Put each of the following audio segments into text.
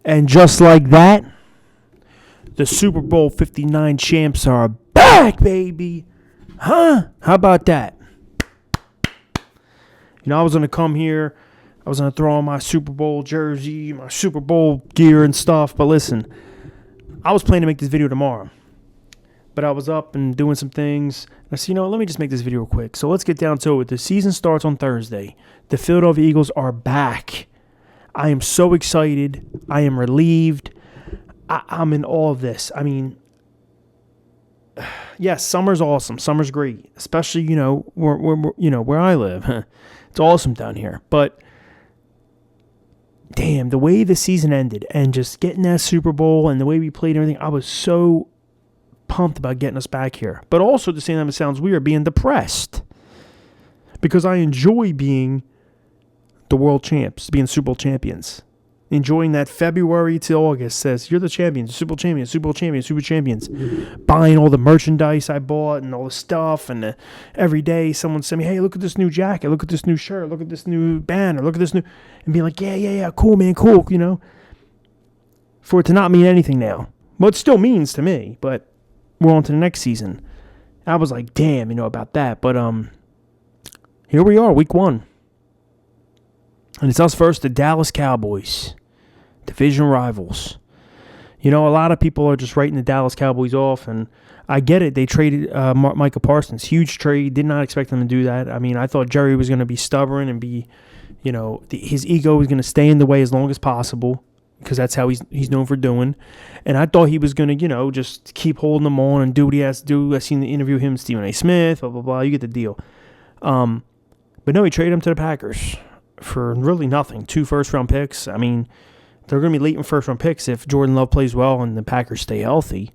And just like that, the Super Bowl 59 champs are back, baby. Huh? How about that? I was going to come here. I was going to throw on my Super Bowl jersey, my Super Bowl gear and stuff. But listen, I was planning to make this video tomorrow. But I was up and doing some things. I said, let me just make this video quick. So let's get down to it. The season starts on Thursday. The Philadelphia Eagles are back. I am so excited. I am relieved. I'm in awe of this. I mean, yes, summer's awesome. Summer's great, especially where I live. It's awesome down here. But damn, the way the season ended and just getting that Super Bowl and the way we played and everything, I was so pumped about getting us back here. But also at the same time, it sounds weird being depressed because I enjoy being the world champs, being Super Bowl champions. Enjoying that February to August says, you're the champions, Super Bowl champions, Super Bowl champions, Super Bowl champions. Buying all the merchandise I bought and all the stuff. And every day someone sent me, hey, look at this new jacket. Look at this new shirt. Look at this new banner. Look at this new. And being like, yeah, cool, man, cool, For it to not mean anything now. Well, it still means to me, but we're on to the next season. I was like, damn, about that. But here we are, week 1. And it's us versus the Dallas Cowboys. Division rivals. A lot of people are just writing the Dallas Cowboys off, and I get it. They traded Micah Parsons. Huge trade. Did not expect them to do that. I mean, I thought Jerry was going to be stubborn and be, his ego was going to stay in the way as long as possible because that's how he's known for doing. And I thought he was going to, just keep holding them on and do what he has to do. I seen the interview him, Stephen A. Smith, blah, blah, blah. You get the deal. But no, he traded him to the Packers for really nothing. 2 first-round picks. I mean, they're going to be late in first-round picks if Jordan Love plays well and the Packers stay healthy.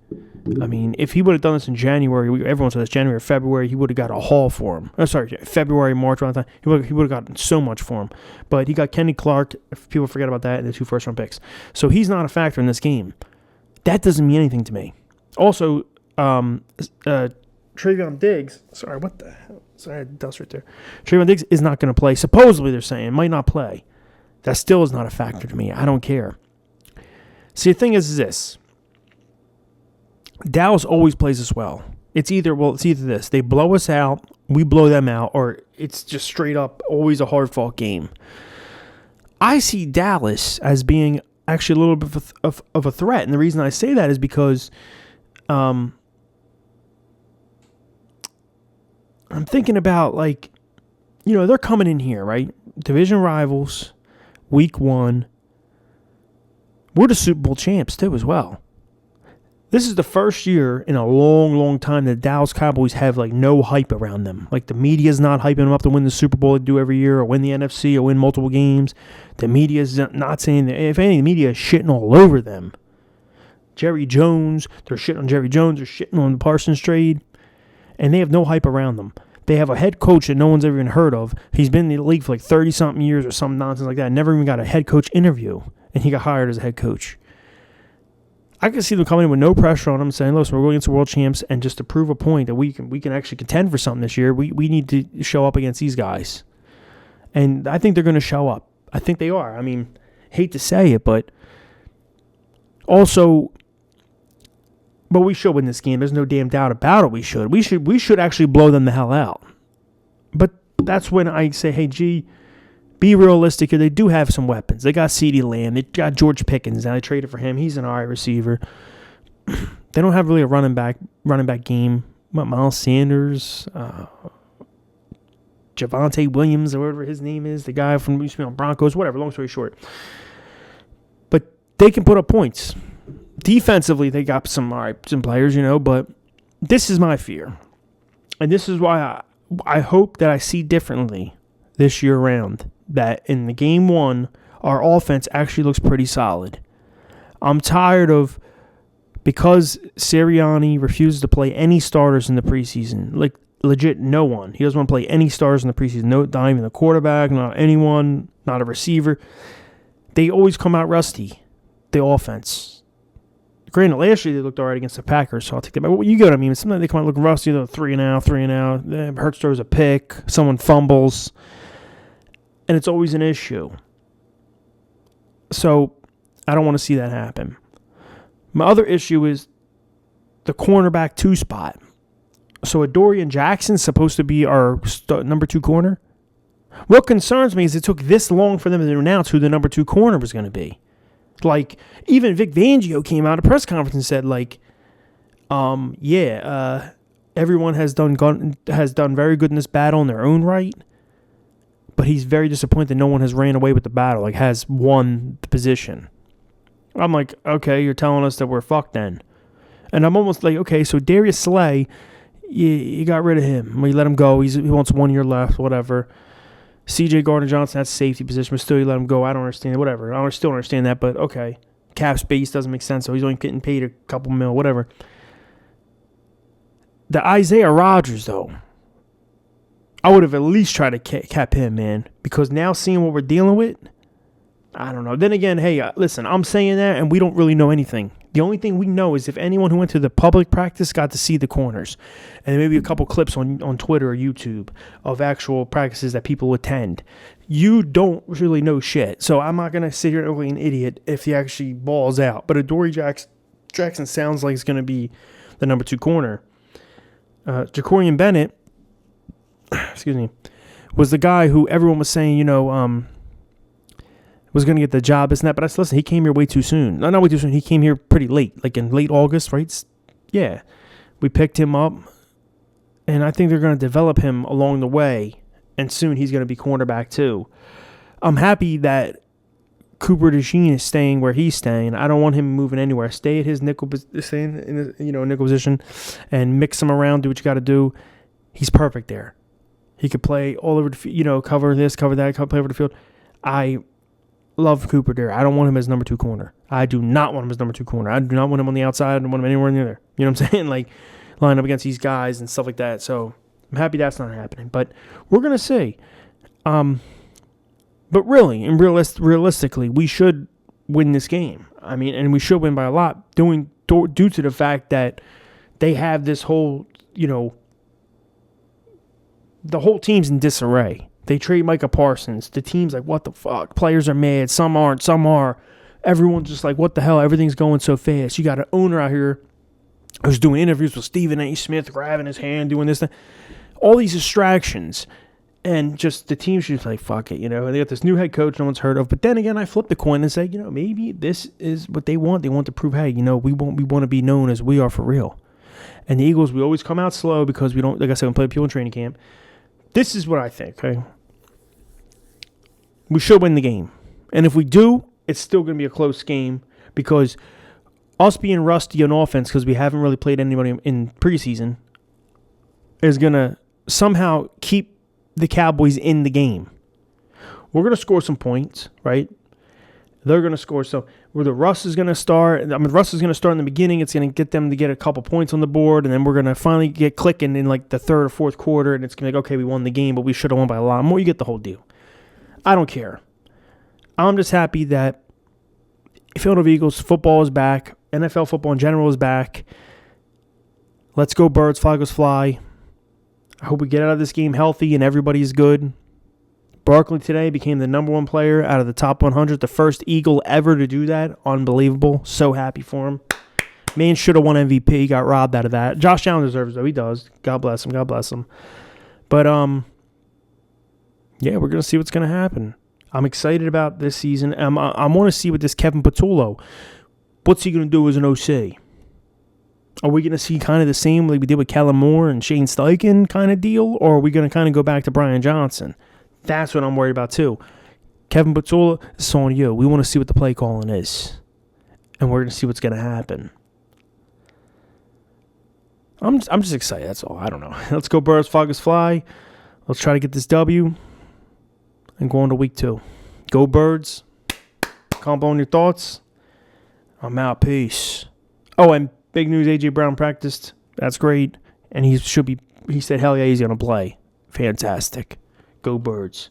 I mean, if he would have done this in January, everyone said this January or February, he would have got a haul for him. February, March, around that time, he would have gotten so much for him. But he got Kenny Clark, if people forget about that, and the 2 first-round picks. So he's not a factor in this game. That doesn't mean anything to me. Also, Trayvon Diggs, sorry, what the hell? Sorry, I had dust right there. Trayvon Diggs is not going to play. Supposedly, they're saying, might not play. That still is not a factor to me. I don't care. See, the thing is this. Dallas always plays us well. It's either this. They blow us out, we blow them out, or it's just straight up always a hard-fought game. I see Dallas as being actually a little bit of a threat. And the reason I say that is because I'm thinking about, they're coming in here, right? Division rivals, week 1. We're the Super Bowl champs, too, as well. This is the first year in a long, long time that the Dallas Cowboys have, no hype around them. The media's not hyping them up to win the Super Bowl they do every year or win the NFC or win multiple games. The media's not saying that. If anything, the media is shitting all over them. Jerry Jones, they're shitting on Jerry Jones. They're shitting on the Parson trade. And they have no hype around them. They have a head coach that no one's ever even heard of. He's been in the league for 30-something years or some nonsense like that. Never even got a head coach interview. And he got hired as a head coach. I can see them coming in with no pressure on them, saying, "Listen, we're going against the world champs, and just to prove a point that we can actually contend for something this year, we need to show up against these guys." And I think they're going to show up. I think they are. I mean, hate to say it, but also, but we should win this game. There's no damn doubt about it. We should. We should actually blow them the hell out. But that's when I say, "Hey, G, be realistic here. They do have some weapons. They got CeeDee Lamb. They got George Pickens. Now they traded for him. He's an all right receiver. They don't have really a running back game. Miles Sanders, Javonte Williams, or whatever his name is, the guy from used to be on Broncos, whatever, long story short. But they can put up points. Defensively, they got some players, but this is my fear. And this is why I hope that I see differently this year around. That in the game 1, our offense actually looks pretty solid. I'm tired of, because Sirianni refuses to play any starters in the preseason, legit no one. He doesn't want to play any starters in the preseason. No, not even the quarterback, not anyone, not a receiver. They always come out rusty, the offense. Granted, last year they looked all right against the Packers, so I'll take that back. Well, you get what I mean. Sometimes they come out looking rusty. They're 3-and-out. Hurts throws a pick. Someone fumbles. And it's always an issue. So I don't want to see that happen. My other issue is the cornerback 2 spot. So Adoree Jackson's supposed to be our number 2 corner. What concerns me is it took this long for them to announce who the number 2 corner was going to be. Like, even Vic Fangio came out at a press conference and said, like, everyone has done very good in this battle in their own right, but he's very disappointed that no one has ran away with the battle, like has won the position. I'm like, okay, you're telling us that we're fucked then. And I'm almost like, okay, so Darius Slay, you got rid of him. We let him go. He wants 1 year left, whatever. C.J. Gardner-Johnson, that's safety position, but still you let him go. I don't understand it, whatever. I still don't understand that, but okay. Cap space doesn't make sense, so he's only getting paid a couple mil, whatever. The Isaiah Rodgers, though, I would have at least tried to cap him, man, because now seeing what we're dealing with, I don't know. Then again, hey, listen, I'm saying that, and we don't really know anything. The only thing we know is if anyone who went to the public practice got to see the corners, and maybe a couple clips on Twitter or YouTube of actual practices that people attend, you don't really know shit. So I'm not going to sit here and look like an idiot if he actually balls out. But Adoree Jackson sounds like he's going to be the number 2 corner. Jacorian Bennett, excuse me, was the guy who everyone was saying, was going to get the job, isn't that? But I said, listen, he came here way too soon. No, not way too soon. He came here pretty late, like in late August, right? Yeah. We picked him up, and I think they're going to develop him along the way, and soon he's going to be cornerback too. I'm happy that Cooper DeJean is staying where he's staying. I don't want him moving anywhere. Stay at his nickel, stay in nickel position, and mix him around. Do what you got to do. He's perfect there. He could play all over the field. Cover this, cover that, play over the field. I love Cooper there. I don't want him as number 2 corner. I do not want him as number 2 corner. I do not want him on the outside. I don't want him anywhere near there. You know what I'm saying? Like, line up against these guys and stuff like that. So I'm happy that's not happening. But we're going to see. But really, and realistically, we should win this game. I mean, and we should win by a lot due to the fact that they have this whole, the whole team's in disarray. They trade Micah Parsons. The team's like, what the fuck? Players are mad. Some aren't. Some are. Everyone's just like, what the hell? Everything's going so fast. You got an owner out here who's doing interviews with Stephen A. Smith, grabbing his hand, doing this thing. All these distractions. And just the team's just like, fuck it, And they got this new head coach no one's heard of. But then again, I flip the coin and say, maybe this is what they want. They want to prove, hey, we want to be known as we are for real. And the Eagles, we always come out slow because we don't, like I said, we play people in training camp. This is what I think, okay? We should win the game. And if we do, it's still going to be a close game because us being rusty on offense because we haven't really played anybody in preseason is going to somehow keep the Cowboys in the game. We're going to score some points, right? They're going to score. So where the Russ is going to start, Russ is going to start in the beginning. It's going to get them to get a couple points on the board, and then we're going to finally get clicking in like the third or fourth quarter, and it's going to be like, okay, we won the game, but we should have won by a lot more. You get the whole deal. I don't care. I'm just happy that Philadelphia Eagles football is back. NFL football in general is back. Let's go Birds, fly goes fly. I hope we get out of this game healthy and everybody's good. Barkley today became the number 1 player out of the top 100, the first Eagle ever to do that. Unbelievable. So happy for him. Man should have won MVP. He got robbed out of that. Josh Allen deserves it, though. He does. God bless him. God bless him. But, yeah, we're going to see what's going to happen. I'm excited about this season. I want to see what this Kevin Patullo, what's he going to do as an OC? Are we going to see kind of the same like we did with Kellen Moore and Shane Steichen kind of deal? Or are we going to kind of go back to Brian Johnson? That's what I'm worried about too. Kevin Patullo, it's on you. We want to see what the play calling is. And we're going to see what's going to happen. I'm just excited, that's all. I don't know. Let's go Birds, fly goes fly. Let's try to get this W and go on to week 2. Go Birds. Combo on your thoughts. I'm out. Peace. Oh, and big news, A.J. Brown practiced. That's great. And he said, hell yeah, he's going to play. Fantastic. Go Birds.